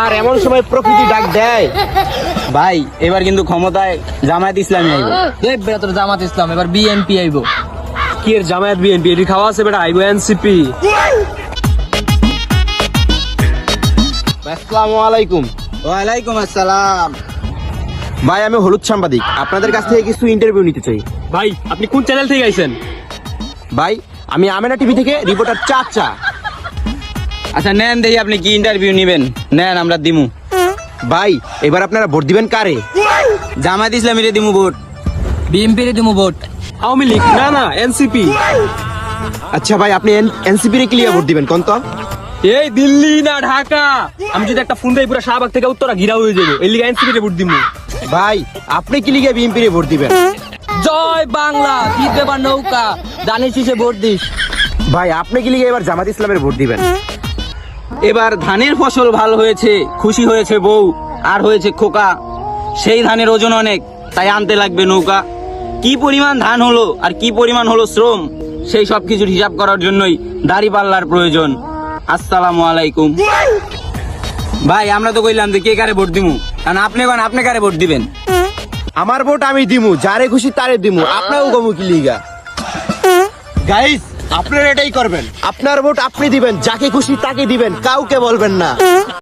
আর এমন সময় প্রকৃতি ডাক দেয়। ভাই এবার কিন্তু ক্ষমতায় জামায়াত ইসলামী আইব। দেখ বেটা তোর জামাত ইসলাম, এবার বিএনপি আইবো। কি এর জামায়াত বিএনপি এটি খাওয়া আছে বেটা, আইবো এনসিপি। আসসালামু আলাইকুম। ওয়ালাইকুম আসসালাম। ভাই আমি হলুদ সাংবাদিক, আপনাদের কাছ থেকে কিছু ইন্টারভিউ নিতে চাই। ভাই আপনি কোন চ্যানেল থেকে আইছেন? ভাই আমি আমেনা টিভি থেকে রিপোর্টার চাচা। আচ্ছা নেন দেখি আপনি কি ইন্টারভিউ নিবেন, নেন আমরা দিমু। ভাই এবার আপনারা ভোট দিবেন কারে? জামায়াত ইসলামীরে দিমু ভোট। বিএনপি রে দিমু ভোট। আওয়ামী লীগ না এনসিপি। আচ্ছা ভাই আপনি এনসিপি রে ক্লিয়ার ভোট দিবেন কোন তো? এই দিল্লি না ঢাকা, আমি যদি একটা ফোন দেই পুরো শাহবাগ থেকে উত্তরা ঘিরা হয়ে যাবে, এই লিগে এনসিপি তে ভোট দিমু। ভাই আপনি কি লিগে বিএনপি রে ভোট দিবেন? জয় বাংলা, জিতবে বা নৌকা, দানের শীষে ভোট দিস। ভাই আপনি কি লিগে এবার জামাত ইসলামের ভোট দিবেন? এবার ধানের ফসল ভালো হয়েছে, খুশি হয়েছে বউ, আর হয়েছে খোকা। সেই ধানের ওজন অনেক, তাই আনতে লাগবে নৌকা। কি পরিমাণ ধান হলো আর কি পরিমাণ হলো শ্রম, সেই সব কিছুর হিসাব করার জন্যই দাড়িপাল্লার প্রয়োজন। আসসালামু আলাইকুম। ভাই আমরা তো কইলাম যে কে কারে ভোট দিমু, কারণ আপনি কারে ভোট দিবেন? আমার ভোট আমি দিমু, যারে খুশি তারে দিমু, আপনাও গমু কি লিগা। গাইস আপনারা এটাই করবেন, আপনার ভোট আপনি দিবেন, যাকে খুশি তাকে দিবেন, কাউকে বলবেন না।